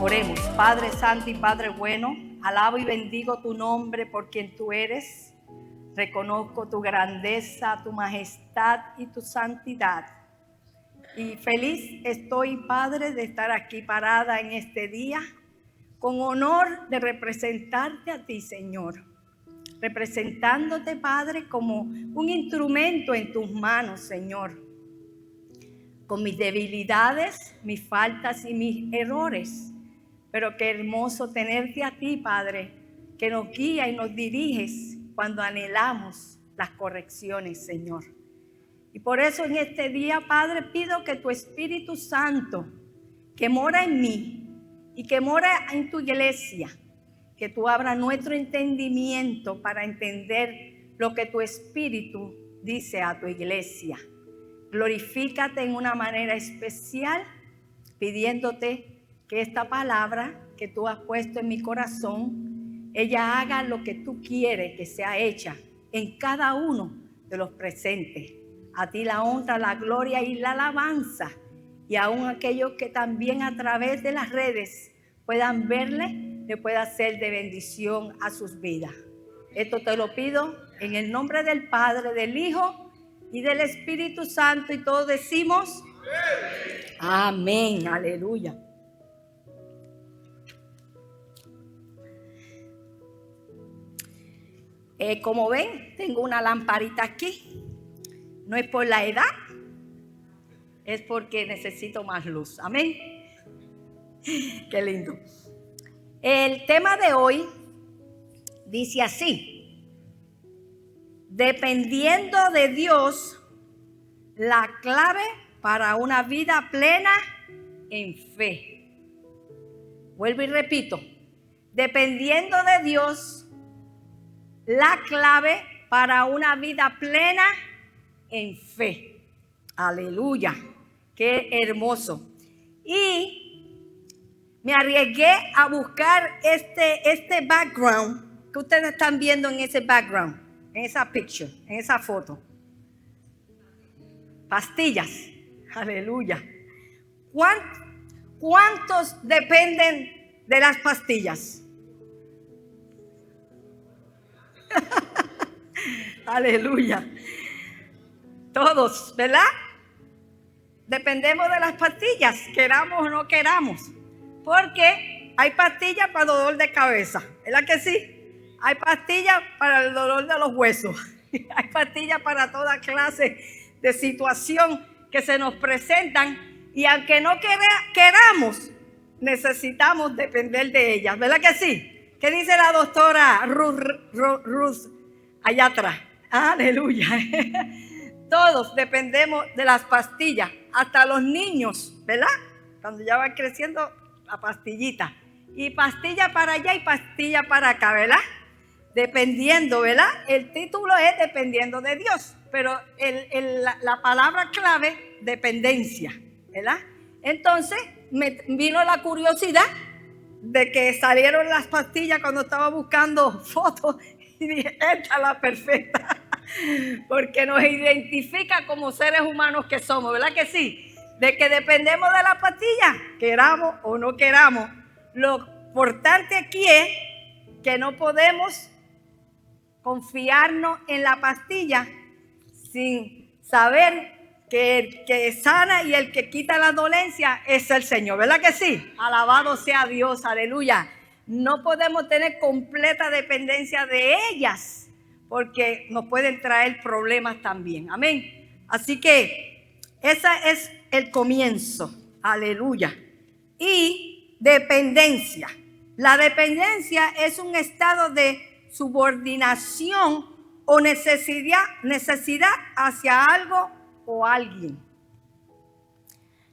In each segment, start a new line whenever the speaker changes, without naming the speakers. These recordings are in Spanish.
Oremos. Padre Santo y Padre bueno, alabo y bendigo tu nombre por quien tú eres. Reconozco tu grandeza, tu majestad y tu santidad. Y feliz estoy, Padre, de estar aquí parada en este día, con honor de representarte a ti, Señor. Representándote, Padre, como un instrumento en tus manos, Señor. Con mis debilidades, mis faltas y mis errores. Pero qué hermoso tenerte a ti, Padre, que nos guía y nos diriges cuando anhelamos las correcciones, Señor. Y por eso en este día, Padre, pido que tu Espíritu Santo, que mora en mí y que mora en tu iglesia, que tú abras nuestro entendimiento para entender lo que tu Espíritu dice a tu iglesia. Glorifícate en una manera especial, pidiéndote que esta palabra que tú has puesto en mi corazón, ella haga lo que tú quieres que sea hecha en cada uno de los presentes. A ti la honra, la gloria y la alabanza, y aún aquellos que también a través de las redes puedan verle, le pueda ser de bendición a sus vidas. Esto te lo pido en el nombre del Padre, del Hijo y del Espíritu Santo, y todos decimos amén, aleluya. Como ven, tengo una lamparita aquí. No es por la edad, es porque necesito más luz. Amén. Qué lindo. El tema de hoy dice así: dependiendo de Dios, la clave para una vida plena en fe. Vuelvo y repito: dependiendo de Dios, la clave para una vida plena en fe. Aleluya, qué hermoso. Y me arriesgué a buscar este background que ustedes están viendo en ese background, en esa picture, en esa foto. Pastillas, aleluya. ¿Cuántos dependen de las pastillas? Aleluya. Todos, ¿verdad? Dependemos de las pastillas, queramos o no queramos. Porque hay pastillas para dolor de cabeza, ¿verdad que sí? Hay pastillas para el dolor de los huesos. Hay pastillas para toda clase de situación que se nos presentan. Y aunque no queramos, necesitamos depender de ellas, ¿verdad que sí? ¿Qué dice la doctora Ruth allá atrás? Aleluya. Todos dependemos de las pastillas, hasta los niños, ¿verdad? Cuando ya van creciendo, la pastillita. Y pastilla para allá y pastilla para acá, ¿verdad? Dependiendo, ¿verdad? El título es dependiendo de Dios, pero la palabra clave, dependencia, ¿verdad? Entonces, me vino la curiosidad de que salieron las pastillas cuando estaba buscando fotos y dije, esta es la perfecta. Porque nos identifica como seres humanos que somos, ¿verdad que sí? De que dependemos de la pastilla, queramos o no queramos. Lo importante aquí es que no podemos confiarnos en la pastilla sin saber que el que sana y el que quita la dolencia es el Señor, ¿verdad que sí? Alabado sea Dios, aleluya. No podemos tener completa dependencia de ellas, porque nos pueden traer problemas también. Amén. Así que ese es el comienzo. Aleluya. Y dependencia. La dependencia es un estado de subordinación o necesidad hacia algo o alguien.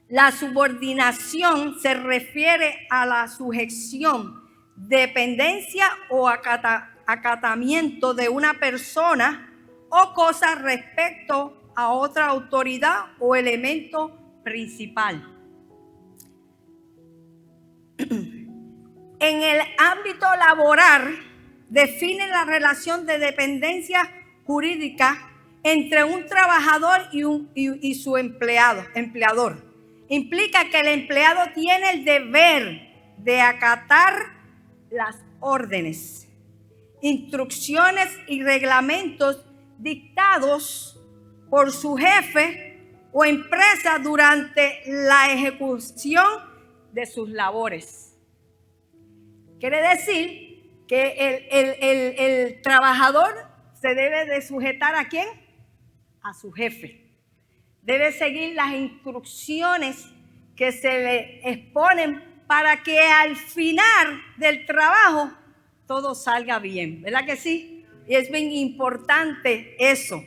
La subordinación se refiere a la sujeción, dependencia o acatamiento de una persona o cosa respecto a otra autoridad o elemento principal. En el ámbito laboral, define la relación de dependencia jurídica entre un trabajador y su empleador. Implica que el empleado tiene el deber de acatar las órdenes, instrucciones y reglamentos dictados por su jefe o empresa durante la ejecución de sus labores. Quiere decir que el trabajador se debe de sujetar ¿a quién? A su jefe. Debe seguir las instrucciones que se le exponen para que al final del trabajo todo salga bien, ¿verdad que sí? Y es bien importante eso.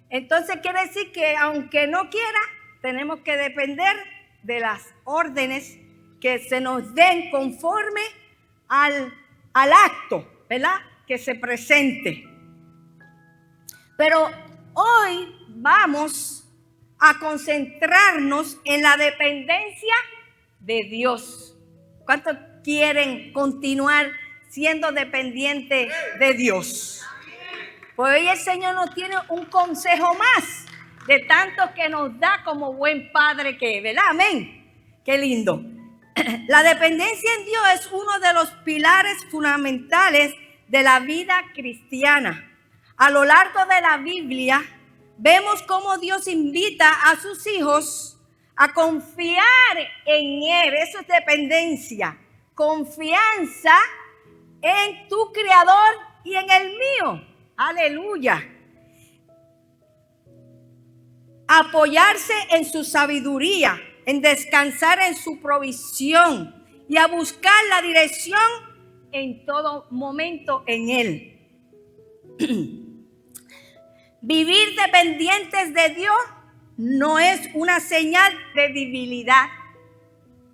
Entonces quiere decir que aunque no quiera, tenemos que depender de las órdenes que se nos den conforme al acto, ¿verdad? Que se presente. Pero hoy vamos a concentrarnos en la dependencia de Dios. ¿Cuántos quieren continuar siendo dependientes de Dios? Pues hoy el Señor nos tiene un consejo más de tantos que nos da como buen padre que es, ¿verdad? Amén. Qué lindo. La dependencia en Dios es uno de los pilares fundamentales de la vida cristiana. A lo largo de la Biblia vemos cómo Dios invita a sus hijos a confiar en Él. Eso es dependencia. Confianza en tu Creador y en el mío. Aleluya. Apoyarse en su sabiduría, en descansar en su provisión y a buscar la dirección en todo momento en Él. Vivir dependientes de Dios no es una señal de debilidad,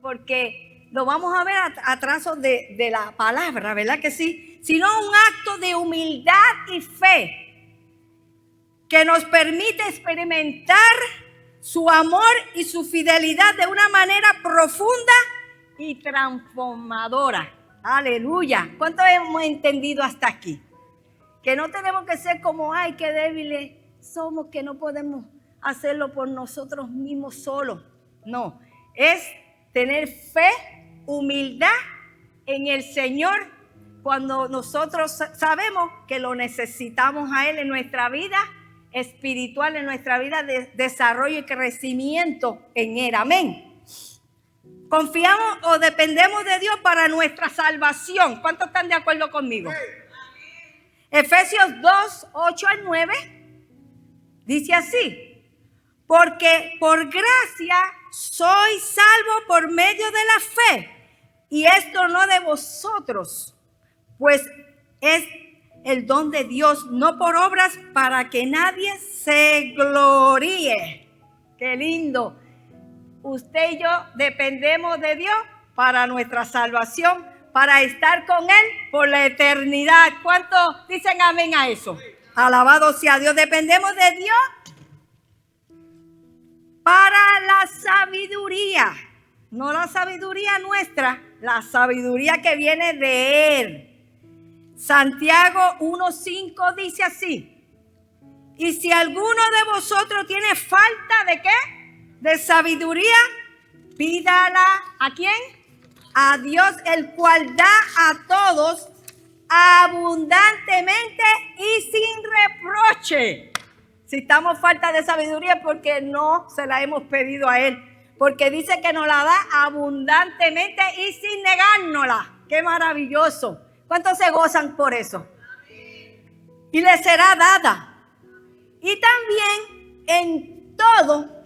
porque lo vamos a ver a trazos de la palabra, ¿verdad que sí? Sino un acto de humildad y fe que nos permite experimentar su amor y su fidelidad de una manera profunda y transformadora. Aleluya. ¿Cuánto hemos entendido hasta aquí? Que no tenemos que ser como, ay, qué débiles somos, que no podemos hacerlo por nosotros mismos solos. No, es tener fe, humildad en el Señor cuando nosotros sabemos que lo necesitamos a Él en nuestra vida espiritual, en nuestra vida de desarrollo y crecimiento en Él. Amén. Confiamos o dependemos de Dios para nuestra salvación. ¿Cuántos están de acuerdo conmigo? Efesios 2, 8 al 9 dice así: porque por gracia sois salvos por medio de la fe, y esto no de vosotros, pues es el don de Dios, no por obras, para que nadie se gloríe. Qué lindo. Usted y yo dependemos de Dios para nuestra salvación, para estar con Él por la eternidad. ¿Cuántos dicen amén a eso? Alabado sea Dios. Dependemos de Dios para la sabiduría. No la sabiduría nuestra, la sabiduría que viene de Él. Santiago 1:5 dice así: y si alguno de vosotros tiene falta de ¿qué? De sabiduría, pídala ¿a quién? A Dios, el cual da a todos abundantemente y sin reproche. Si estamos falta de sabiduría es porque no se la hemos pedido a Él, porque dice que nos la da abundantemente y sin negárnosla. ¡Qué maravilloso! ¿Cuántos se gozan por eso? Y le será dada. Y también en todo,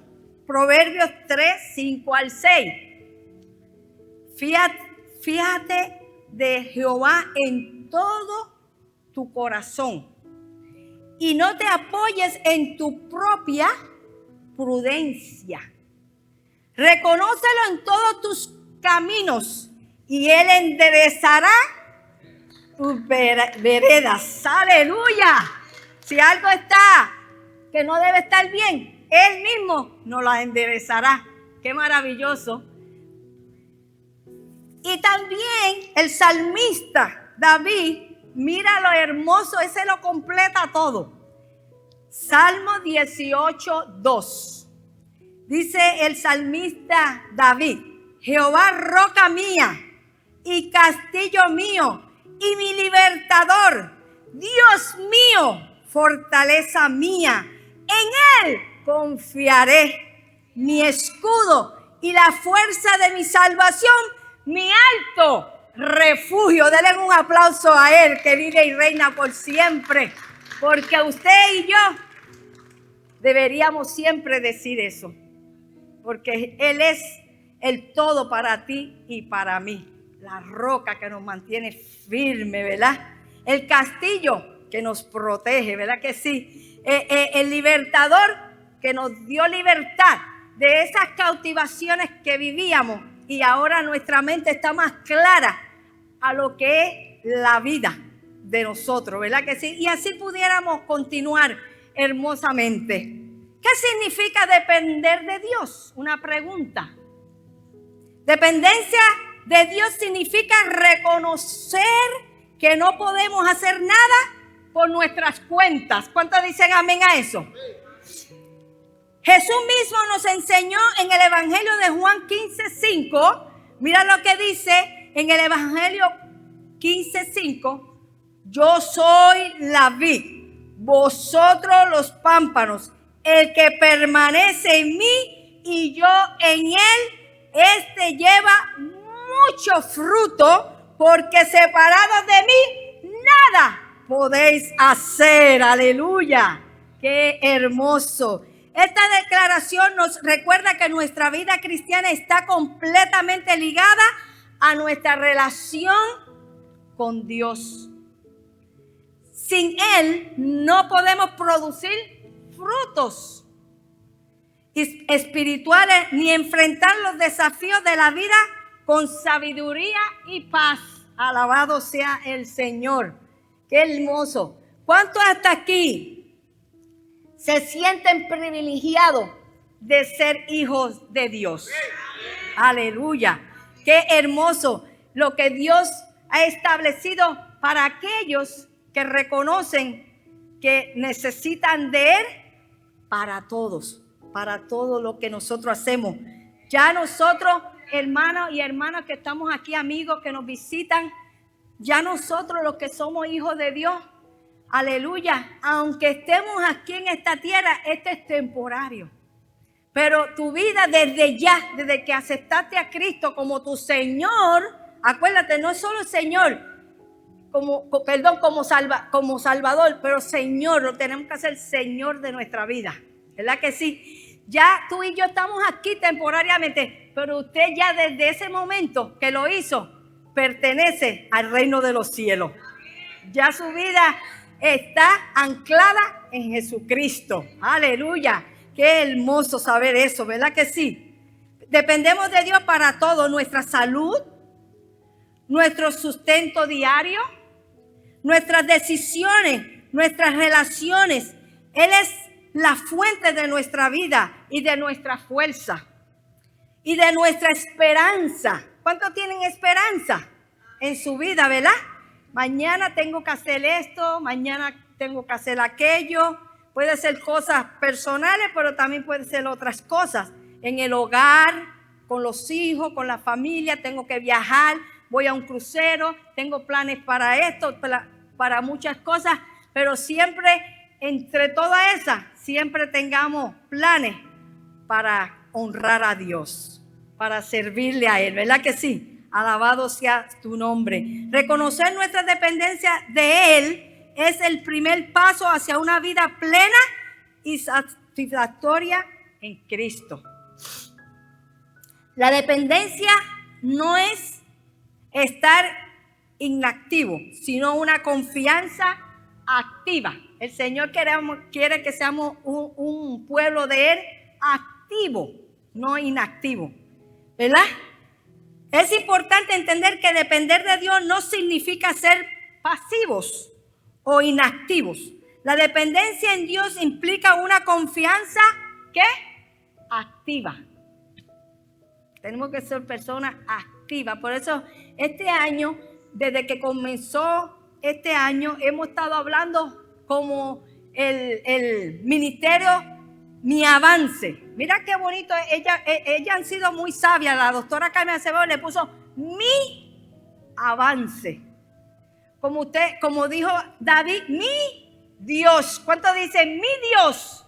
Proverbios 3, 5 al 6. Fíjate de Jehová en todo tu corazón y no te apoyes en tu propia prudencia. Reconócelo en todos tus caminos y Él enderezará tus veredas. ¡Aleluya! Si algo está que no debe estar bien, Él mismo nos la enderezará. ¡Qué maravilloso! Y también el salmista David, mira lo hermoso, ese lo completa todo. Salmo 18, 2. Dice el salmista David: Jehová, roca mía y castillo mío y mi libertador, Dios mío, fortaleza mía, en Él confiaré, mi escudo y la fuerza de mi salvación, mi alto refugio. Denle un aplauso a Él que vive y reina por siempre, porque usted y yo deberíamos siempre decir eso, porque Él es el todo para ti y para mí, la roca que nos mantiene firme, ¿verdad? El castillo que nos protege, ¿verdad que sí? El libertador que nos dio libertad de esas cautivaciones que vivíamos, y ahora nuestra mente está más clara a lo que es la vida de nosotros, ¿verdad que sí? Y así pudiéramos continuar hermosamente. ¿Qué significa depender de Dios? Una pregunta. Dependencia de Dios significa reconocer que no podemos hacer nada por nuestras cuentas. ¿Cuántos dicen amén a eso? Jesús mismo nos enseñó en el Evangelio de Juan 15:5. Mira lo que dice en el Evangelio 15:5. Yo soy la vid, vosotros los pámpanos. El que permanece en mí y yo en él, este lleva mucho fruto, porque separados de mí nada podéis hacer. Aleluya, qué hermoso. Esta declaración nos recuerda que nuestra vida cristiana está completamente ligada a nuestra relación con Dios. Sin Él no podemos producir frutos espirituales ni enfrentar los desafíos de la vida con sabiduría y paz. Alabado sea el Señor. Qué hermoso. ¿Cuántos hasta aquí se sienten privilegiados de ser hijos de Dios? Aleluya. Qué hermoso lo que Dios ha establecido para aquellos que reconocen que necesitan de Él para todos, para todo lo que nosotros hacemos. Ya nosotros, hermanos y hermanas que estamos aquí, amigos que nos visitan, ya nosotros los que somos hijos de Dios, aleluya, aunque estemos aquí en esta tierra, este es temporario. Pero tu vida desde ya, desde que aceptaste a Cristo como tu Señor, acuérdate, no es solo Señor, como Salvador, pero Señor, lo tenemos que hacer Señor de nuestra vida, ¿verdad que sí? Ya tú y yo estamos aquí temporariamente, pero usted ya desde ese momento que lo hizo, pertenece al reino de los cielos. Ya su vida está anclada en Jesucristo. Aleluya. Qué hermoso saber eso, ¿verdad que sí? Dependemos de Dios para todo, nuestra salud, nuestro sustento diario, nuestras decisiones, nuestras relaciones. Él es la fuente de nuestra vida y de nuestra fuerza y de nuestra esperanza. ¿Cuántos tienen esperanza en su vida, verdad? Mañana tengo que hacer esto, mañana tengo que hacer aquello. Puede ser cosas personales, pero también puede ser otras cosas. En el hogar, con los hijos, con la familia, tengo que viajar, voy a un crucero, tengo planes para esto, para muchas cosas, pero siempre, entre todas esas, siempre tengamos planes para honrar a Dios, para servirle a Él, ¿verdad que sí? Alabado sea tu nombre. Reconocer nuestra dependencia de Él es el primer paso hacia una vida plena y satisfactoria en Cristo. La dependencia no es estar inactivo, sino una confianza activa. El Señor quiere que seamos un pueblo de Él activo, no inactivo, ¿verdad? Es importante entender que depender de Dios no significa ser pasivos o inactivos. La dependencia en Dios implica una confianza ¿qué? Activa. Tenemos que ser personas activas. Por eso este año, desde que comenzó este año, hemos estado hablando como el ministerio Mi Avance. Mira qué bonito. Ella han sido muy sabias. La doctora Carmen Acevedo le puso Mi avance. Como dijo David, mi Dios. ¿Cuánto dice mi Dios?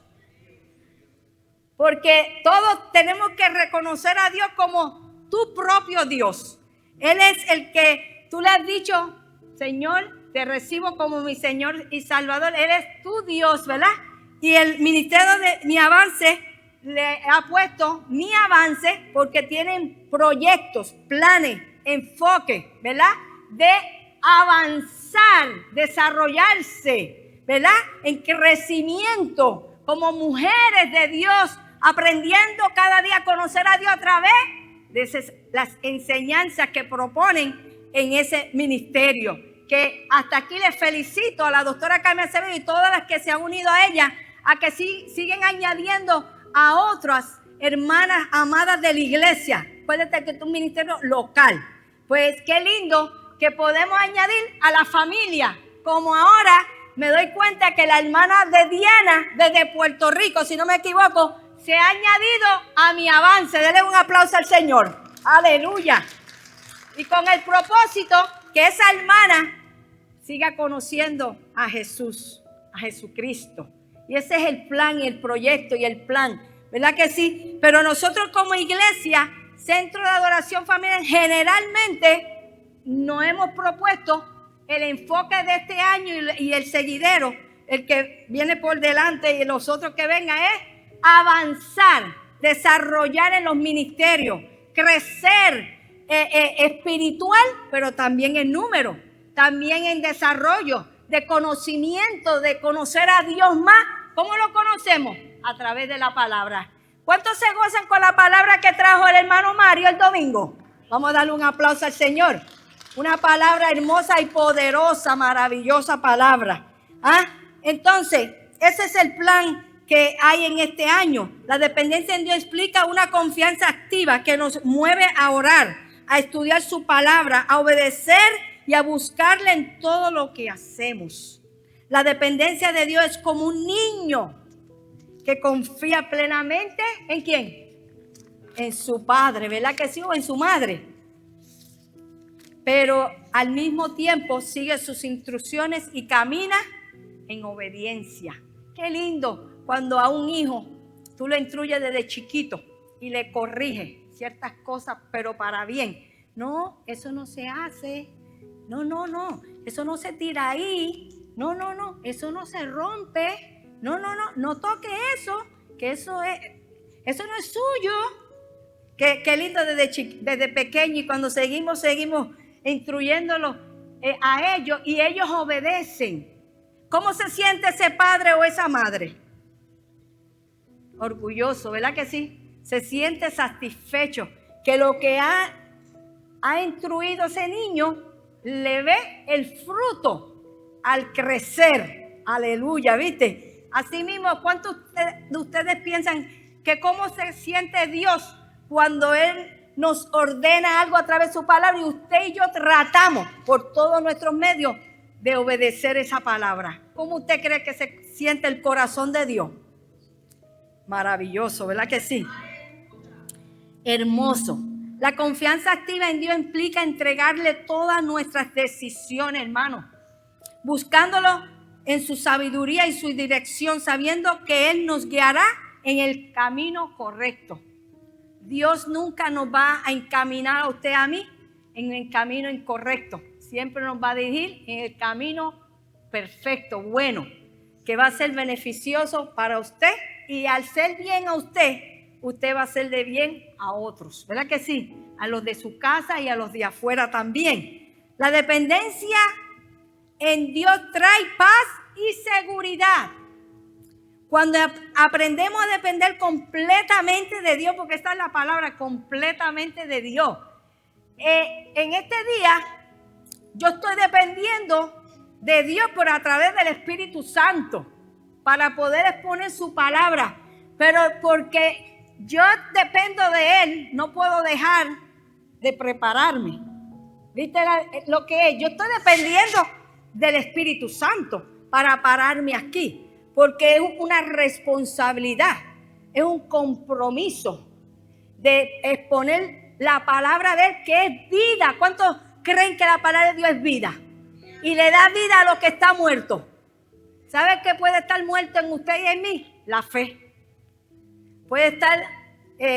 Porque todos tenemos que reconocer a Dios como tu propio Dios. Él es el que tú le has dicho, Señor, te recibo como mi Señor y Salvador. Él es tu Dios, ¿verdad? Y el ministerio de Mi Avance le ha puesto Mi Avance porque tienen proyectos, planes, enfoque, ¿verdad? De avanzar, desarrollarse, ¿verdad? En crecimiento como mujeres de Dios, aprendiendo cada día a conocer a Dios a través de las enseñanzas que proponen en ese ministerio. Que hasta aquí les felicito a la doctora Carmen Acevedo y todas las que se han unido a ella, a que siguen añadiendo a otras hermanas amadas de la iglesia. Puede ser que es un ministerio local. Pues qué lindo que podemos añadir a la familia, como ahora me doy cuenta que la hermana de Diana, desde Puerto Rico, si no me equivoco, se ha añadido a Mi Avance. Denle un aplauso al Señor. Aleluya. Y con el propósito que esa hermana siga conociendo a Jesús, a Jesucristo. Y ese es el plan y el proyecto y el plan. ¿Verdad que sí? Pero nosotros como iglesia, Centro de Adoración Familiar, generalmente nos hemos propuesto el enfoque de este año y el seguidero, el que viene por delante y los otros que vengan, es avanzar, desarrollar en los ministerios, crecer espiritual, pero también en número, también en desarrollo, de conocimiento, de conocer a Dios más. ¿Cómo lo conocemos? A través de la palabra. ¿Cuántos se gozan con la palabra que trajo el hermano Mario el domingo? Vamos a darle un aplauso al Señor. Una palabra hermosa y poderosa, maravillosa palabra. Entonces, ese es el plan que hay en este año. La dependencia en Dios explica una confianza activa que nos mueve a orar, a estudiar su palabra, a obedecer y a buscarle en todo lo que hacemos. La dependencia de Dios es como un niño que confía plenamente ¿en quién? En su padre, ¿verdad que sí? O en su madre. Pero al mismo tiempo sigue sus instrucciones y camina en obediencia. Qué lindo cuando a un hijo tú lo instruyes desde chiquito y le corriges ciertas cosas, pero para bien. No, eso no se hace. No, eso no se tira ahí. No, eso no se rompe. No toque eso, que eso no es suyo. Qué lindo desde pequeño, y cuando seguimos instruyéndolo a ellos y ellos obedecen. ¿Cómo se siente ese padre o esa madre? Orgulloso, ¿verdad que sí? Se siente satisfecho que lo que ha instruido ese niño le ve el fruto al crecer. Aleluya, ¿viste? Así mismo, ¿cuántos de ustedes piensan que cómo se siente Dios cuando Él nos ordena algo a través de su palabra y usted y yo tratamos por todos nuestros medios de obedecer esa palabra? ¿Cómo usted cree que se siente el corazón de Dios? Maravilloso, ¿verdad que sí? Hermoso. La confianza activa en Dios implica entregarle todas nuestras decisiones, hermano, buscándolo en su sabiduría y su dirección, sabiendo que Él nos guiará en el camino correcto. Dios nunca nos va a encaminar a usted, a mí, en el camino incorrecto. Siempre nos va a dirigir en el camino perfecto, bueno, que va a ser beneficioso para usted, y al ser bien a usted, usted va a ser de bien a otros, ¿verdad que sí? A los de su casa y a los de afuera también. La dependencia en Dios trae paz y seguridad. Cuando aprendemos a depender completamente de Dios, porque esta es la palabra, completamente de Dios. En este día, yo estoy dependiendo de Dios por a través del Espíritu Santo para poder exponer su palabra. Pero porque yo dependo de Él, no puedo dejar de prepararme. ¿Viste lo que es? Yo estoy dependiendo del Espíritu Santo para pararme aquí. Porque es una responsabilidad, es un compromiso de exponer la palabra de Él, que es vida. ¿Cuántos creen que la palabra de Dios es vida? Y le da vida a lo que está muerto. ¿Sabe qué puede estar muerto en usted y en mí? La fe. Puede estar,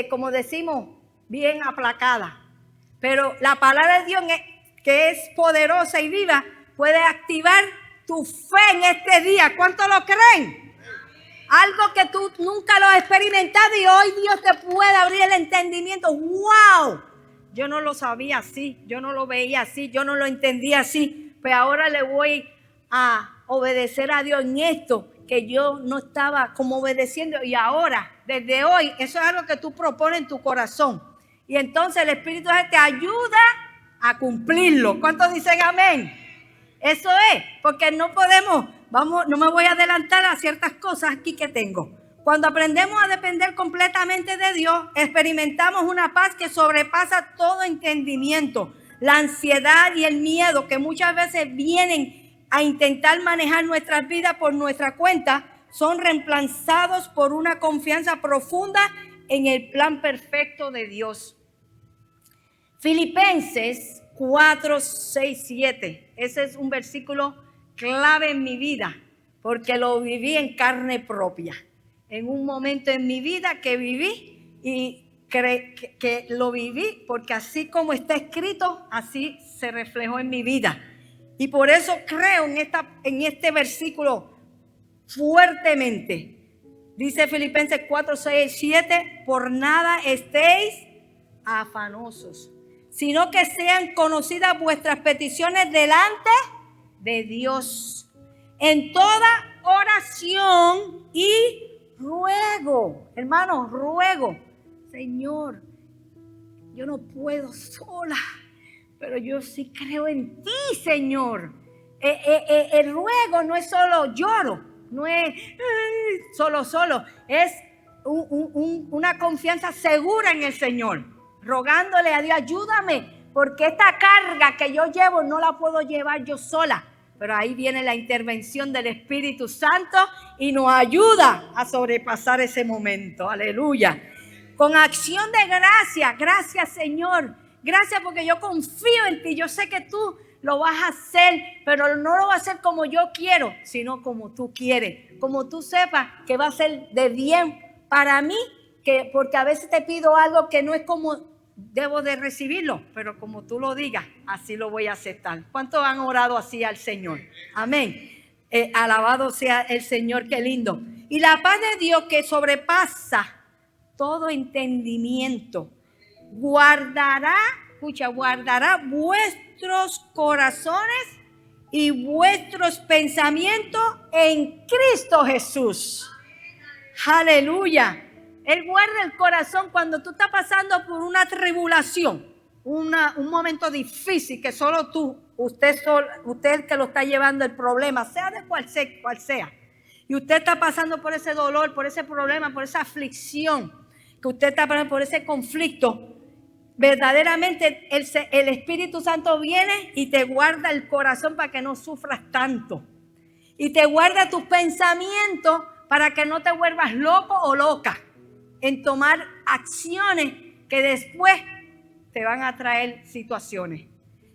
como decimos, bien aplacada. Pero la palabra de Dios, que es poderosa y viva, puede activar tu fe en este día. ¿Cuántos lo creen? Algo que tú nunca lo has experimentado y hoy Dios te puede abrir el entendimiento. ¡Wow! Yo no lo sabía así, yo no lo veía así, yo no lo entendía así. Pero ahora le voy a obedecer a Dios en esto que yo no estaba como obedeciendo. Y ahora, desde hoy, eso es algo que tú propones en tu corazón. Y entonces el Espíritu te ayuda a cumplirlo. ¿Cuántos dicen amén? Eso es, porque no podemos, no me voy a adelantar a ciertas cosas aquí que tengo. Cuando aprendemos a depender completamente de Dios, experimentamos una paz que sobrepasa todo entendimiento. La ansiedad y el miedo que muchas veces vienen a intentar manejar nuestras vidas por nuestra cuenta son reemplazados por una confianza profunda en el plan perfecto de Dios. Filipenses 4, 6, 7. Ese es un versículo clave en mi vida porque lo viví en carne propia. En un momento en mi vida que viví y que lo viví porque así como está escrito, así se reflejó en mi vida. Y por eso creo en este versículo fuertemente. Dice Filipenses 4, 6, 7, por nada estéis afanosos, sino que sean conocidas vuestras peticiones delante de Dios. En toda oración y ruego, hermanos, ruego. Señor, yo no puedo sola, pero yo sí creo en ti, Señor. El ruego no es solo lloro, no es solo, es una confianza segura en el Señor, rogándole a Dios, ayúdame, porque esta carga que yo llevo no la puedo llevar yo sola. Pero ahí viene la intervención del Espíritu Santo y nos ayuda a sobrepasar ese momento. Aleluya. Con acción de gracia. Gracias, Señor. Gracias porque yo confío en ti. Yo sé que tú lo vas a hacer, pero no lo vas a hacer como yo quiero, sino como tú quieres. Como tú sepas que va a ser de bien para mí, porque a veces te pido algo que no es como debo de recibirlo, pero como tú lo digas, así lo voy a aceptar. ¿Cuántos han orado así al Señor? Amén. Alabado sea el Señor, qué lindo. Y la paz de Dios que sobrepasa todo entendimiento, guardará vuestros corazones y vuestros pensamientos en Cristo Jesús. Aleluya. Él guarda el corazón cuando tú estás pasando por una tribulación, un momento difícil que solo usted que lo está llevando el problema, sea de cual sea. Y usted está pasando por ese dolor, por ese problema, por esa aflicción, que usted está pasando por ese conflicto. Verdaderamente el Espíritu Santo viene y te guarda el corazón para que no sufras tanto. Y te guarda tus pensamientos para que no te vuelvas loco o loca en tomar acciones que después te van a traer situaciones.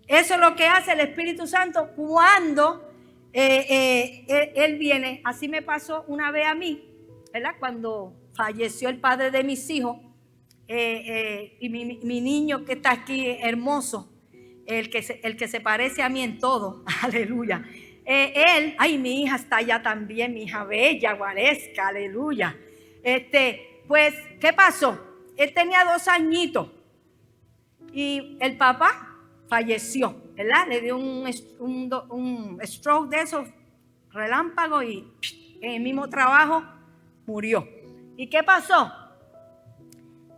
Eso es lo que hace el Espíritu Santo cuando Él viene. Así me pasó una vez a mí, ¿verdad? Cuando falleció el padre de mis hijos y mi niño que está aquí hermoso, el que se parece a mí en todo, aleluya. Mi hija está allá también, mi hija bella, guaresca, aleluya. Pues, ¿qué pasó? Él tenía 2 añitos y el papá falleció, ¿verdad? Le dio un stroke de esos relámpagos y en el mismo trabajo murió. ¿Y qué pasó?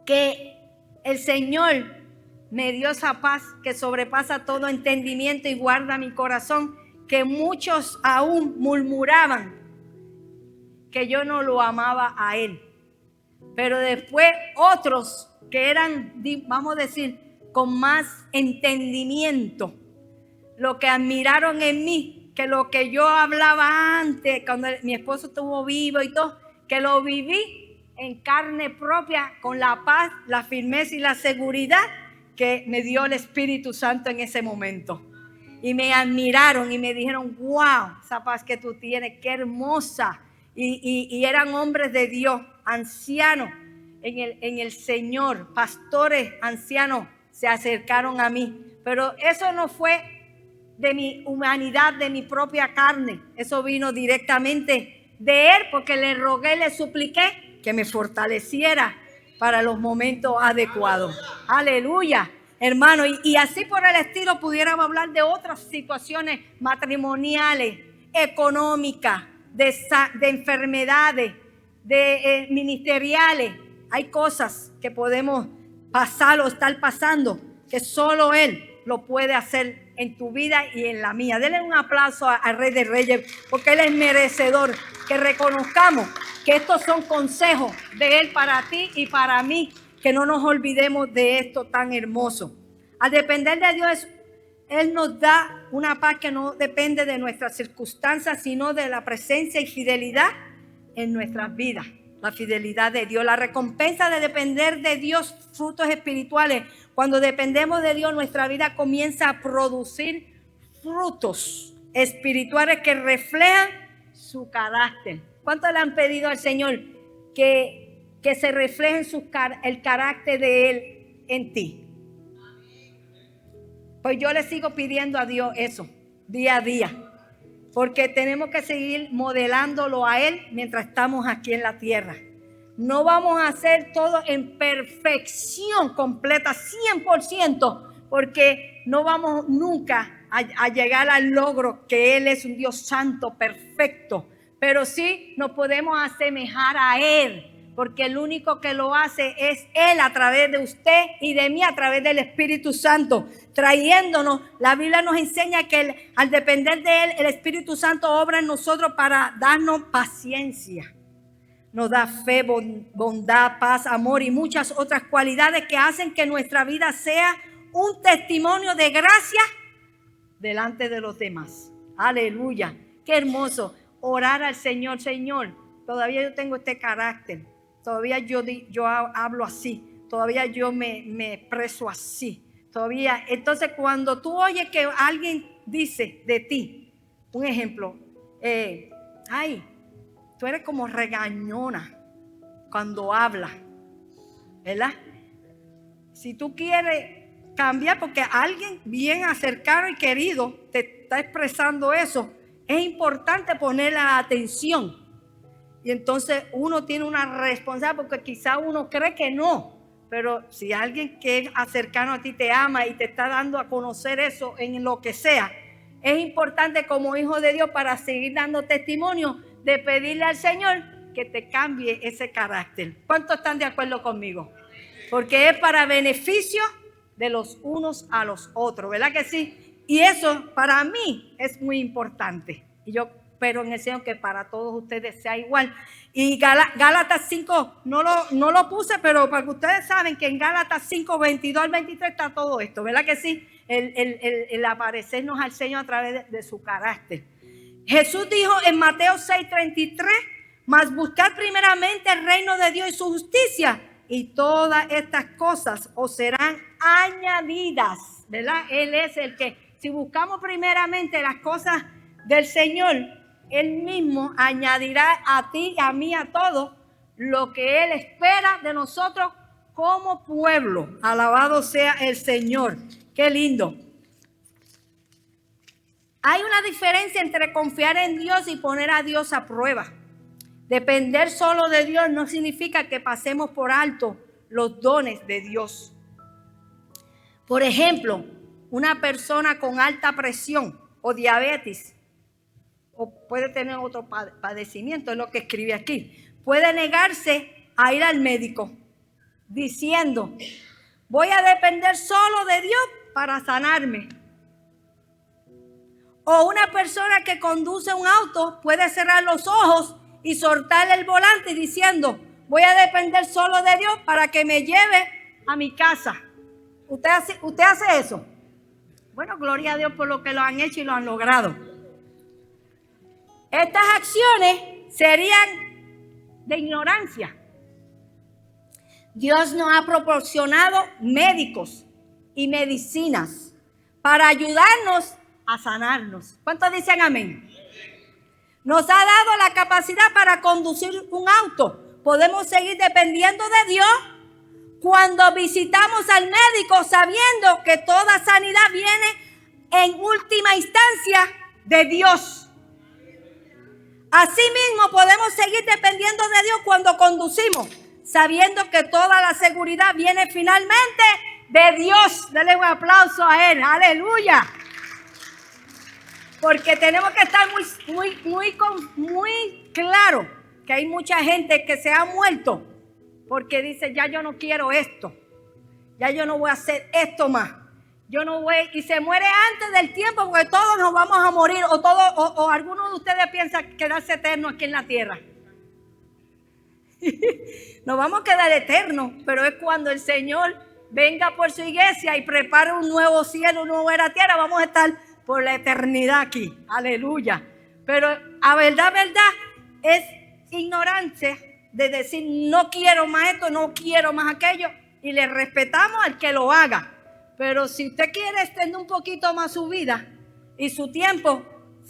Que el Señor me dio esa paz que sobrepasa todo entendimiento y guarda mi corazón, que muchos aún murmuraban que yo no lo amaba a Él. Pero después otros que eran, vamos a decir, con más entendimiento, lo que admiraron en mí, que lo que yo hablaba antes, cuando mi esposo estuvo vivo y todo, que lo viví en carne propia, con la paz, la firmeza y la seguridad que me dio el Espíritu Santo en ese momento. Y me admiraron y me dijeron, wow, esa paz que tú tienes, qué hermosa. Y eran hombres de Dios, ancianos en el Señor, pastores ancianos se acercaron a mí. Pero eso no fue de mi humanidad, de mi propia carne. Eso vino directamente de Él, porque le rogué, le supliqué que me fortaleciera para los momentos adecuados. Aleluya, hermano. Y así por el estilo pudiéramos hablar de otras situaciones matrimoniales, económicas, de enfermedades, de ministeriales. Hay cosas que podemos pasar o estar pasando que solo Él lo puede hacer en tu vida y en la mía. Denle un aplauso al Rey de Reyes, porque Él es merecedor. Que reconozcamos que estos son consejos de Él para ti y para mí, que no nos olvidemos de esto tan hermoso. Al depender de Dios, Él nos da una paz que no depende de nuestras circunstancias, sino de la presencia y fidelidad en nuestras vidas. La fidelidad de Dios, la recompensa de depender de Dios, frutos espirituales. Cuando dependemos de Dios, nuestra vida comienza a producir frutos espirituales que reflejan su carácter. ¿Cuánto le han pedido al Señor que se refleje el carácter de Él en ti? Pues yo le sigo pidiendo a Dios eso, día a día. Porque tenemos que seguir modelándolo a Él mientras estamos aquí en la tierra. No vamos a hacer todo en perfección completa, 100%, porque no vamos nunca a llegar al logro que Él es un Dios santo, perfecto. Pero sí nos podemos asemejar a Él, porque el único que lo hace es Él a través de usted y de mí a través del Espíritu Santo, trayéndonos. La Biblia nos enseña que al depender de Él, el Espíritu Santo obra en nosotros para darnos paciencia. Nos da fe, bondad, paz, amor y muchas otras cualidades que hacen que nuestra vida sea un testimonio de gracia delante de los demás. Aleluya. Qué hermoso orar al Señor. Señor, todavía yo tengo este carácter. Todavía yo hablo así. Todavía yo me expreso así. Todavía. Entonces, cuando tú oyes que alguien dice de ti, un ejemplo, ay, tú eres como regañona cuando hablas, ¿verdad? Si tú quieres cambiar, porque alguien bien cercano y querido te está expresando eso, es importante ponerle atención. Y entonces uno tiene una responsabilidad, porque quizá uno cree que no, pero si alguien que es cercano a ti te ama y te está dando a conocer eso en lo que sea, es importante como hijo de Dios, para seguir dando testimonio, de pedirle al Señor que te cambie ese carácter. ¿Cuántos están de acuerdo conmigo? Porque es para beneficio de los unos a los otros, ¿verdad que sí? Y eso para mí es muy importante. Y yo espero en el Señor que para todos ustedes sea igual. Y Gálatas 5, no lo puse, pero para que ustedes saben que en Gálatas 5, 22 al 23 está todo esto, ¿verdad que sí? El aparecernos al Señor a través de su carácter. Jesús dijo en Mateo 6:33, mas buscad primeramente el reino de Dios y su justicia, y todas estas cosas os serán añadidas, ¿verdad? Él es el que, si buscamos primeramente las cosas del Señor, Él mismo añadirá a ti, a mí, a todos, lo que Él espera de nosotros como pueblo. Alabado sea el Señor. Qué lindo. Hay una diferencia entre confiar en Dios y poner a Dios a prueba. Depender solo de Dios no significa que pasemos por alto los dones de Dios. Por ejemplo, una persona con alta presión o diabetes, o puede tener otro padecimiento, es lo que escribe aquí, puede negarse a ir al médico diciendo, voy a depender solo de Dios para sanarme. O una persona que conduce un auto puede cerrar los ojos y soltarle el volante diciendo, voy a depender solo de Dios para que me lleve a mi casa. ¿Usted hace eso? Bueno, gloria a Dios por lo que lo han hecho y lo han logrado. Estas acciones serían de ignorancia. Dios nos ha proporcionado médicos y medicinas para ayudarnos a sanarnos. ¿Cuántos dicen amén? Nos ha dado la capacidad para conducir un auto. Podemos seguir dependiendo de Dios cuando visitamos al médico sabiendo que toda sanidad viene en última instancia de Dios. Asimismo, podemos seguir dependiendo de Dios cuando conducimos, sabiendo que toda la seguridad viene finalmente de Dios. Dale un aplauso a Él. Aleluya. Porque tenemos que estar muy claro que hay mucha gente que se ha muerto porque dice, ya yo no quiero esto, ya yo no voy a hacer esto más, yo no voy, y se muere antes del tiempo porque todos nos vamos a morir, o algunos de ustedes piensan quedarse eternos aquí en la tierra. Nos vamos a quedar eternos, pero es cuando el Señor venga por su iglesia y prepare un nuevo cielo, una nueva tierra, vamos a estar por la eternidad aquí. Aleluya. Pero a verdad es ignorancia de decir no quiero más esto, no quiero más aquello, y le respetamos al que lo haga. Pero si usted quiere extender un poquito más su vida y su tiempo,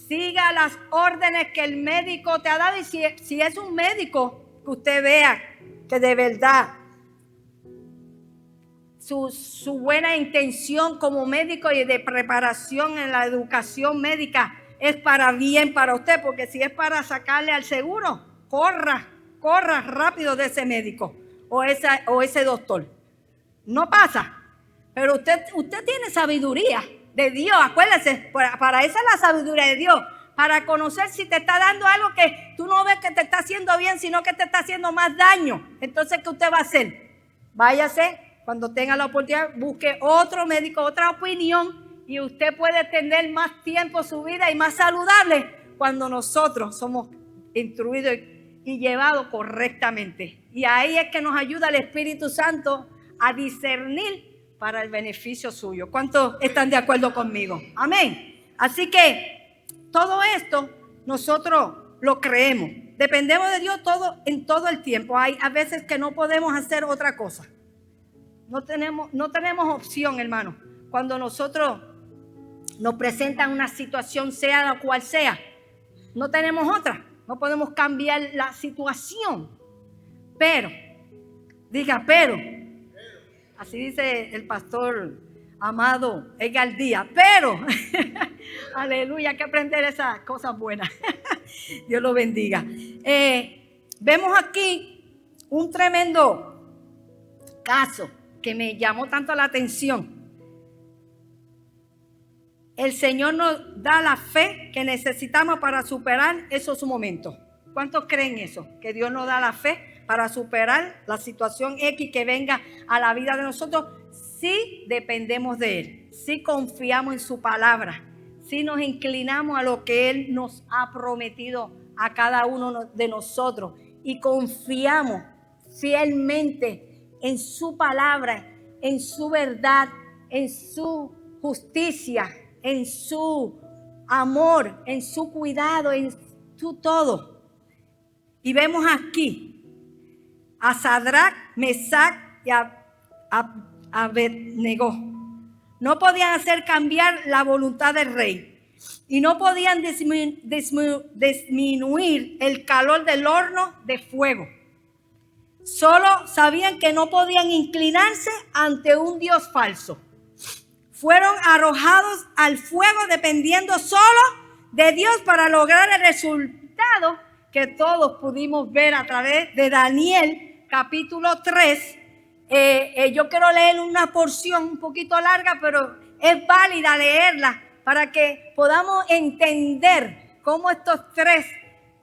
siga las órdenes que el médico te ha dado. Y si es un médico que usted vea que de verdad su buena intención como médico y de preparación en la educación médica es para bien para usted, porque si es para sacarle al seguro, corra rápido de ese médico o ese doctor. No pasa. Pero usted tiene sabiduría de Dios. Acuérdese, para esa es la sabiduría de Dios. Para conocer si te está dando algo que tú no ves que te está haciendo bien, sino que te está haciendo más daño. Entonces, ¿qué usted va a hacer? Váyase, cuando tenga la oportunidad, busque otro médico, otra opinión, y usted puede tener más tiempo su vida y más saludable cuando nosotros somos instruidos y llevados correctamente. Y ahí es que nos ayuda el Espíritu Santo a discernir para el beneficio suyo. ¿Cuántos están de acuerdo conmigo? Amén. Así que todo esto nosotros lo creemos. Dependemos de Dios en todo el tiempo. Hay a veces que no podemos hacer otra cosa. No tenemos opción, hermano. Cuando nosotros nos presentan una situación, sea la cual sea, no tenemos otra. No podemos cambiar la situación. Pero, así dice el pastor amado Edgar Díaz, pero, aleluya, hay que aprender esas cosas buenas. Dios lo bendiga. Vemos aquí un tremendo caso que me llamó tanto la atención. El Señor nos da la fe que necesitamos para superar esos momentos. ¿Cuántos creen eso? Que Dios nos da la fe para superar la situación X que venga a la vida de nosotros, si dependemos de Él, si confiamos en su palabra, si nos inclinamos a lo que Él nos ha prometido a cada uno de nosotros y confiamos fielmente en su palabra, en su verdad, en su justicia, en su amor, en su cuidado, en su todo. Y vemos aquí a Sadrach, Mesach y Abednego. No podían hacer cambiar la voluntad del rey y no podían disminuir el calor del horno de fuego. Solo sabían que no podían inclinarse ante un Dios falso. Fueron arrojados al fuego dependiendo solo de Dios para lograr el resultado que todos pudimos ver a través de Daniel capítulo 3. Yo quiero leer una porción un poquito larga, pero es válida leerla para que podamos entender cómo estos tres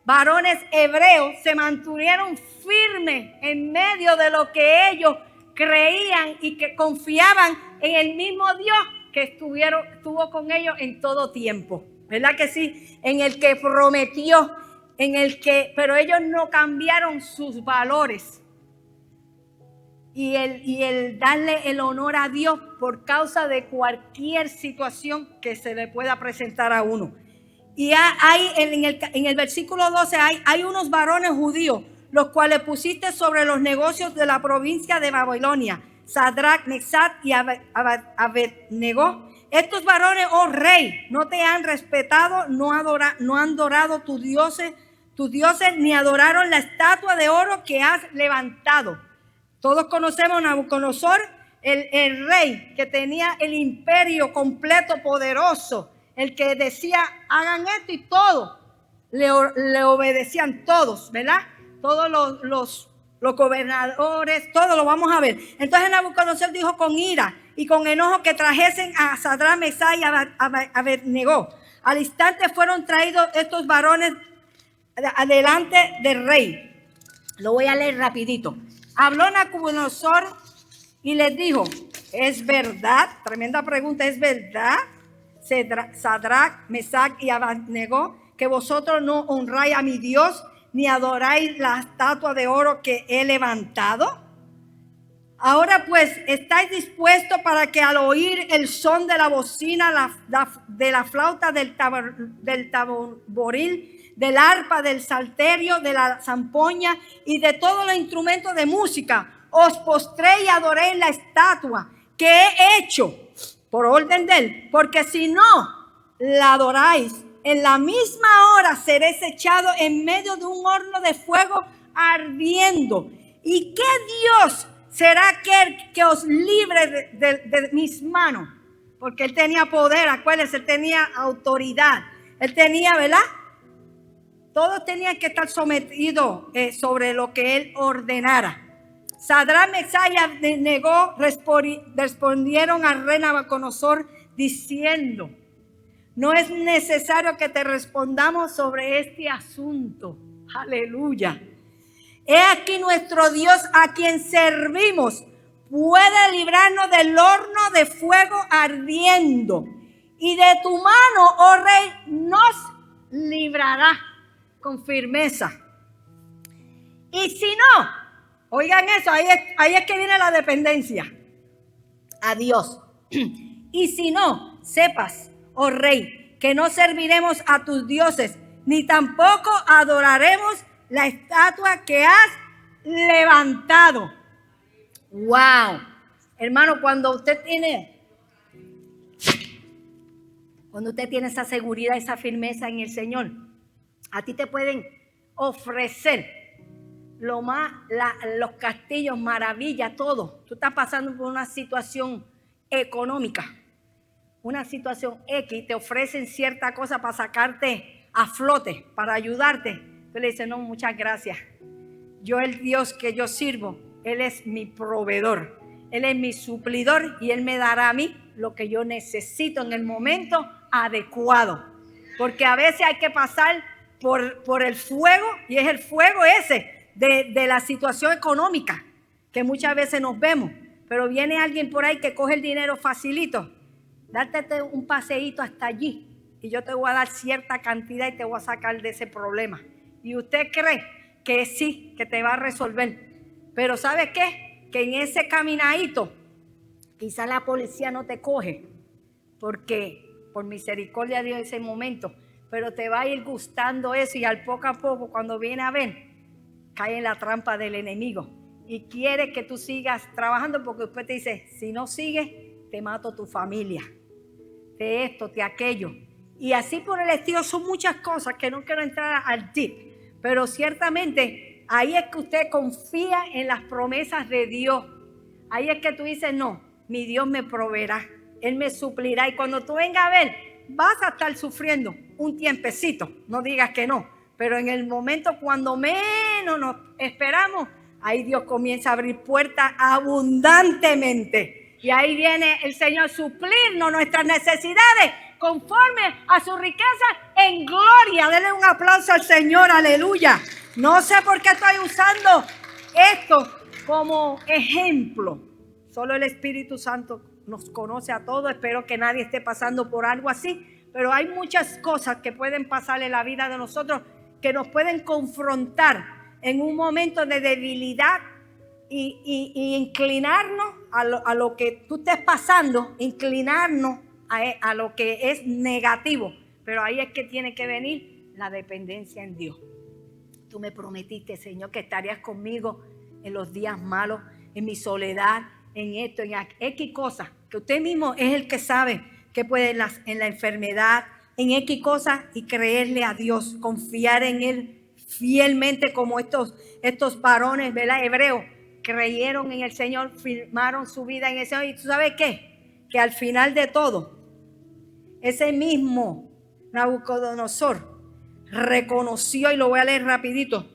varones hebreos se mantuvieron firmes en medio de lo que ellos creían y que confiaban en el mismo Dios que estuvo con ellos en todo tiempo. ¿Verdad que sí? En el que prometió, pero ellos no cambiaron sus valores. Y el darle el honor a Dios por causa de cualquier situación que se le pueda presentar a uno. Y hay en el versículo 12 hay unos varones judíos, los cuales pusiste sobre los negocios de la provincia de Babilonia, Sadrach, Mesach y Abednego: estos varones, oh rey, no te han respetado, no han adorado tus dioses, ni adoraron la estatua de oro que has levantado. Todos conocemos a Nabucodonosor, el rey que tenía el imperio completo, poderoso, el que decía, hagan esto, y todos le obedecían, todos, ¿verdad? Todos los gobernadores, todo lo vamos a ver. Entonces Nabucodonosor dijo con ira y con enojo que trajesen a Sadrach, Mesach y Abednego. Al instante fueron traídos estos varones adelante del rey. Lo voy a leer rapidito. Habló Nabucodonosor y les dijo: ¿es verdad? Tremenda pregunta. ¿Es verdad, Sadrach, Mesach y Abednego, que vosotros no honráis a mi Dios ni adoráis la estatua de oro que he levantado? Ahora pues, ¿estáis dispuestos para que al oír el son de la bocina, de la flauta, del tamboril, del arpa, del salterio, de la zampoña y de todos los instrumentos de música, os postréis y adoréis la estatua que he hecho por orden de él? Porque si no la adoráis, en la misma hora seréis echados en medio de un horno de fuego ardiendo. ¿Y qué Dios será aquel que os libre de mis manos? Porque él tenía poder, acuérdense, él tenía autoridad. Él tenía, ¿verdad? Todos tenían que estar sometidos sobre lo que él ordenara. Sadrach, Mesach y Abednego respondieron al rey Nabucodonosor diciendo: no es necesario que te respondamos sobre este asunto. Aleluya. He aquí nuestro Dios, a quien servimos, puede librarnos del horno de fuego ardiendo, y de tu mano, oh rey, nos librará con firmeza. Y si no, oigan eso, ahí es que viene la dependencia a Dios. Y si no, sepas, oh rey, que no serviremos a tus dioses, ni tampoco adoraremos la estatua que has levantado. Wow, hermano, cuando usted tiene esa seguridad, esa firmeza en el Señor, a ti te pueden ofrecer los castillos, maravillas, todo. Tú estás pasando por una situación económica, una situación X, te ofrecen cierta cosa para sacarte a flote, para ayudarte. Tú le dices: no, muchas gracias. El Dios que yo sirvo, Él es mi proveedor, Él es mi suplidor, y Él me dará a mí lo que yo necesito en el momento adecuado. Porque a veces hay que pasar por el fuego, y es el fuego ese de la situación económica que muchas veces nos vemos. Pero viene alguien por ahí que coge el dinero facilito. Date un paseíto hasta allí y yo te voy a dar cierta cantidad y te voy a sacar de ese problema. Y usted cree que sí, que te va a resolver. Pero ¿sabe qué? Que en ese caminadito quizá la policía no te coge, porque por misericordia de Dios ese momento, pero te va a ir gustando eso, y al poco a poco, cuando viene a ver, cae en la trampa del enemigo y quiere que tú sigas trabajando, porque después te dice: si no sigues, te mato tu familia, de esto, de aquello. Y así por el estilo. Son muchas cosas que no quiero entrar al deep, pero ciertamente ahí es que usted confía en las promesas de Dios. Ahí es que tú dices: no, mi Dios me proveerá, Él me suplirá. Y cuando tú vengas a ver, vas a estar sufriendo un tiempecito, no digas que no, pero en el momento cuando menos nos esperamos, ahí Dios comienza a abrir puertas abundantemente. Y ahí viene el Señor a suplirnos nuestras necesidades conforme a su riqueza en gloria. Denle un aplauso al Señor, aleluya. No sé por qué estoy usando esto como ejemplo. Solo el Espíritu Santo nos conoce a todos. Espero que nadie esté pasando por algo así. Pero hay muchas cosas que pueden pasar en la vida de nosotros, que nos pueden confrontar en un momento de debilidad y inclinarnos a lo que tú estés pasando, inclinarnos a lo que es negativo. Pero ahí es que tiene que venir la dependencia en Dios. Tú me prometiste, Señor, que estarías conmigo en los días malos, en mi soledad, en esto, en X cosas, que usted mismo es el que sabe que puede en la enfermedad, en X cosas, y creerle a Dios, confiar en Él fielmente como estos varones, ¿verdad? Hebreos, creyeron en el Señor, firmaron su vida en el Señor. ¿Y tú sabes qué? Que al final de todo, ese mismo Nabucodonosor reconoció, y lo voy a leer rapidito,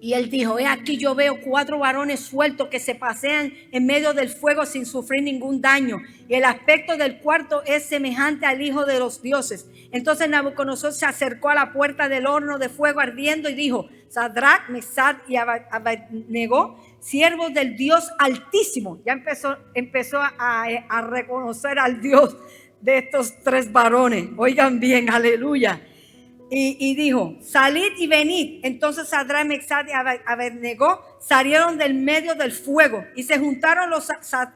y él dijo: he aquí yo veo 4 varones sueltos que se pasean en medio del fuego sin sufrir ningún daño, y el aspecto del cuarto es semejante al Hijo de los dioses. Entonces Nabucodonosor se acercó a la puerta del horno de fuego ardiendo y dijo: Sadrach, Mesach y Abednego, siervos del Dios Altísimo. Ya empezó a reconocer al Dios de estos 3 varones. Oigan bien, aleluya. Y dijo: salid y venid. Entonces Sadrach, Mesach y Abednego salieron del medio del fuego, y se juntaron los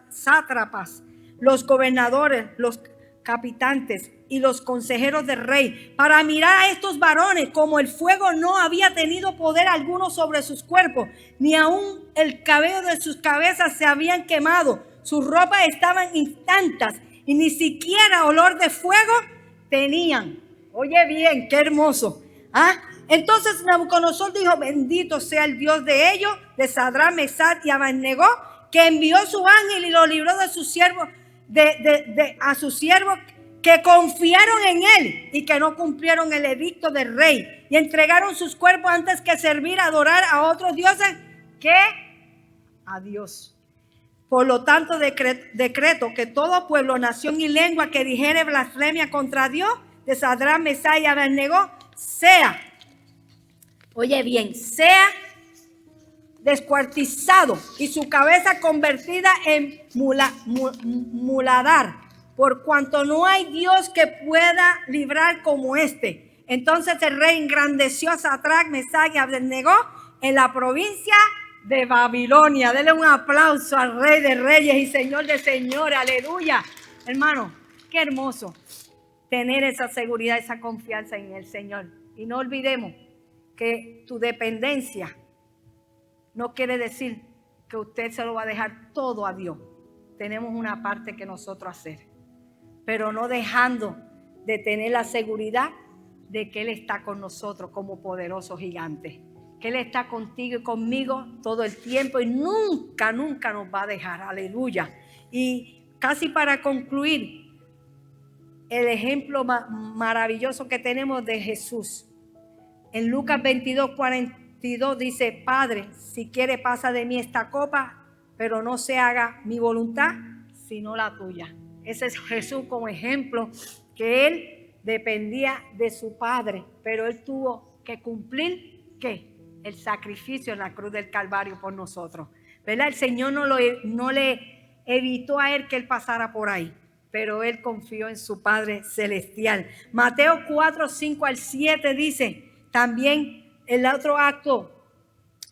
sátrapas, los gobernadores, los capitanes y los consejeros del rey para mirar a estos varones, como el fuego no había tenido poder alguno sobre sus cuerpos, ni aún el cabello de sus cabezas se habían quemado, sus ropas estaban intactas y ni siquiera olor de fuego tenían. Oye bien, qué hermoso. Entonces Nabucodonosor dijo: bendito sea el Dios de ellos, de Sadrach, Mesach y Abednego, que envió su ángel y lo libró de sus siervos, a sus siervos que confiaron en él y que no cumplieron el edicto del rey y entregaron sus cuerpos antes que servir, adorar a otros dioses que a Dios. Por lo tanto, decreto que todo pueblo, nación y lengua que dijere blasfemia contra Dios, de Sadrach, Mesach y Abednego, sea, oye bien, sea descuartizado y su cabeza convertida en muladar, por cuanto no hay Dios que pueda librar como este. Entonces el rey engrandeció a Sadrach, Mesach y Abednego en la provincia de Babilonia. Denle un aplauso al Rey de Reyes y Señor de Señores. Aleluya. Hermano, qué hermoso tener esa seguridad, esa confianza en el Señor. Y no olvidemos que tu dependencia no quiere decir que usted se lo va a dejar todo a Dios. Tenemos una parte que nosotros hacer, pero no dejando de tener la seguridad de que Él está con nosotros como poderoso gigante, que Él está contigo y conmigo todo el tiempo y nunca, nunca nos va a dejar. Aleluya. Y casi para concluir, el ejemplo maravilloso que tenemos de Jesús. En Lucas 22:42 dice: Padre, si quiere pasa de mí esta copa, pero no se haga mi voluntad, sino la tuya. Ese es Jesús como ejemplo, que Él dependía de su Padre, pero Él tuvo que cumplir, ¿qué? El sacrificio en la cruz del Calvario por nosotros. ¿Verdad? El Señor no le evitó a Él que Él pasara por ahí, pero Él confió en su Padre Celestial. Mateo 4:5-7 dice también el otro acto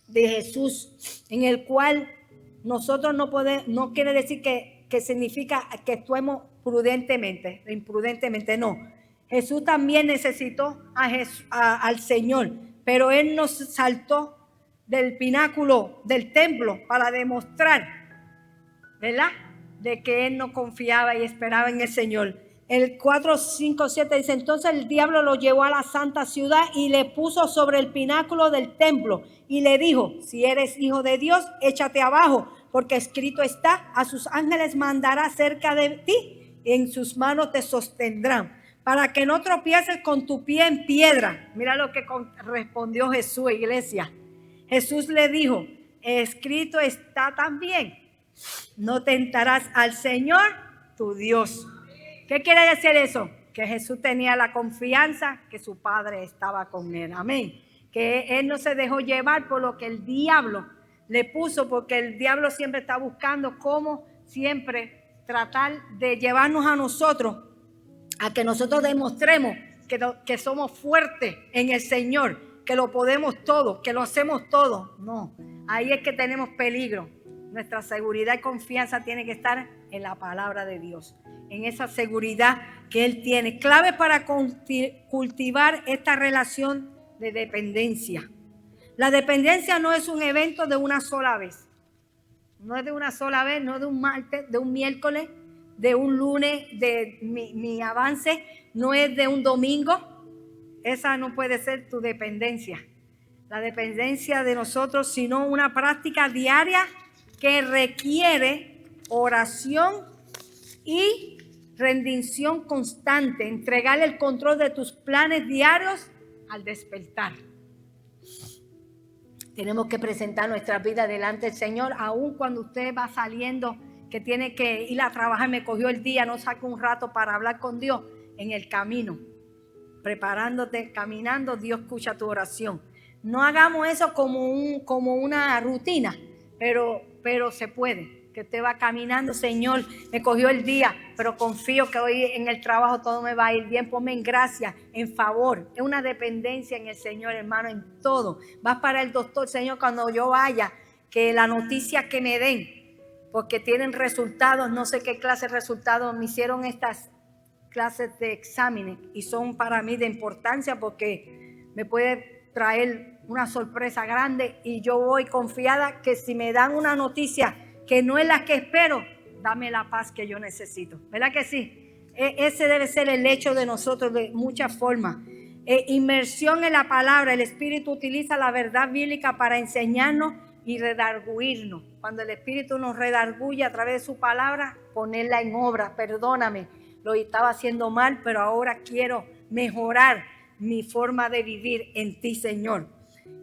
de Jesús, en el cual nosotros no quiere decir que significa que actuemos imprudentemente, no. Jesús también necesitó al Señor, pero Él nos saltó del pináculo del templo para demostrar, ¿verdad?, de que Él no confiaba y esperaba en el Señor. El 4:5-7 dice: entonces el diablo lo llevó a la santa ciudad y le puso sobre el pináculo del templo y le dijo: si eres hijo de Dios, échate abajo, porque escrito está: a sus ángeles mandará cerca de ti y en sus manos te sostendrán, para que no tropieces con tu pie en piedra. Mira lo que respondió Jesús, iglesia. Jesús le dijo: escrito está también: no tentarás al Señor tu Dios. ¿Qué quiere decir eso? Que Jesús tenía la confianza que su Padre estaba con Él. Amén. Que Él no se dejó llevar por lo que el diablo le puso, porque el diablo siempre está buscando cómo siempre tratar de llevarnos a nosotros, a que nosotros demostremos que somos fuertes en el Señor, que lo podemos todo, que lo hacemos todo. No, ahí es que tenemos peligro. Nuestra seguridad y confianza tiene que estar en la palabra de Dios, en esa seguridad que Él tiene. Clave para cultivar esta relación de dependencia. La dependencia no es un evento de una sola vez. No es de una sola vez, no de un martes, de un miércoles, de un lunes, de mi avance, no es de un domingo. Esa no puede ser tu dependencia. La dependencia de nosotros, sino una práctica diaria que requiere oración y rendición constante. Entregarle el control de tus planes diarios al despertar. Tenemos que presentar nuestras vidas delante del Señor, aun cuando usted va saliendo, que tiene que ir a trabajar, me cogió el día, no saca un rato para hablar con Dios. En el camino, preparándote, caminando, Dios escucha tu oración. No hagamos eso como una rutina, pero se puede. Que usted va caminando, Señor, me cogió el día, pero confío que hoy en el trabajo todo me va a ir bien. Ponme en gracia, en favor. Es una dependencia en el Señor, hermano, en todo. Vas para el doctor, Señor, cuando yo vaya, que la noticia que me den, porque tienen resultados, no sé qué clase de resultados, me hicieron estas clases de exámenes y son para mí de importancia porque me puede traer una sorpresa grande y yo voy confiada que si me dan una noticia que no es la que espero, dame la paz que yo necesito. ¿Verdad que sí? Ese debe ser el hecho de nosotros de muchas formas. Inmersión en la palabra. El Espíritu utiliza la verdad bíblica para enseñarnos y redarguirnos. Cuando el Espíritu nos redarguye a través de su palabra, ponerla en obra. Perdóname, lo estaba haciendo mal, pero ahora quiero mejorar mi forma de vivir en ti, Señor.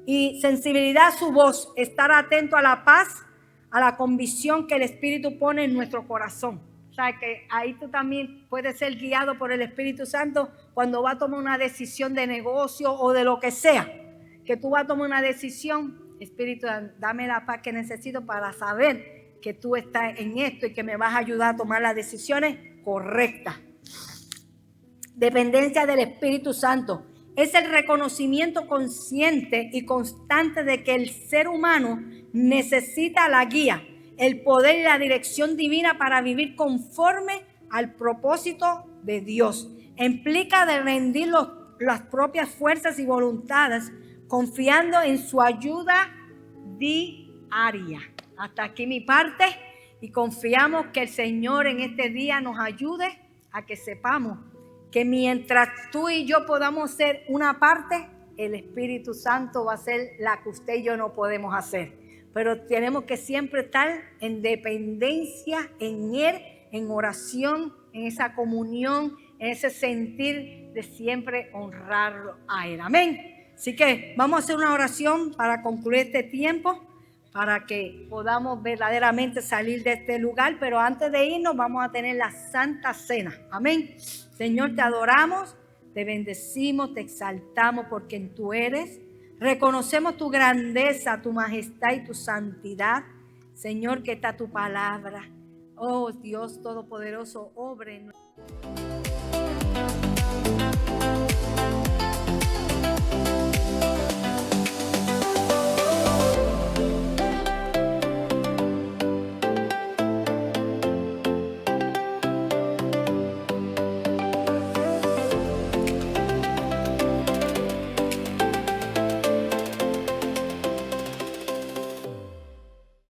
Y sensibilidad a su voz, estar atento a la paz, a la convicción que el Espíritu pone en nuestro corazón. O sea, que ahí tú también puedes ser guiado por el Espíritu Santo cuando vas a tomar una decisión de negocio o de lo que sea. Que tú vas a tomar una decisión, Espíritu, dame la paz que necesito para saber que tú estás en esto y que me vas a ayudar a tomar las decisiones correctas. Dependencia del Espíritu Santo. Es el reconocimiento consciente y constante de que el ser humano necesita la guía, el poder y la dirección divina para vivir conforme al propósito de Dios. Implica de rendir las propias fuerzas y voluntades, confiando en su ayuda diaria. Hasta aquí mi parte y confiamos que el Señor en este día nos ayude a que sepamos que mientras tú y yo podamos ser una parte, el Espíritu Santo va a ser la que usted y yo no podemos hacer. Pero tenemos que siempre estar en dependencia en Él, en oración, en esa comunión, en ese sentir de siempre honrarlo a Él. Amén. Así que vamos a hacer una oración para concluir este tiempo, para que podamos verdaderamente salir de este lugar. Pero antes de irnos vamos a tener la Santa Cena. Amén. Señor, te adoramos, te bendecimos, te exaltamos por quien tú eres. Reconocemos tu grandeza, tu majestad y tu santidad. Señor, que está tu palabra. Oh Dios Todopoderoso, obre en nosotros.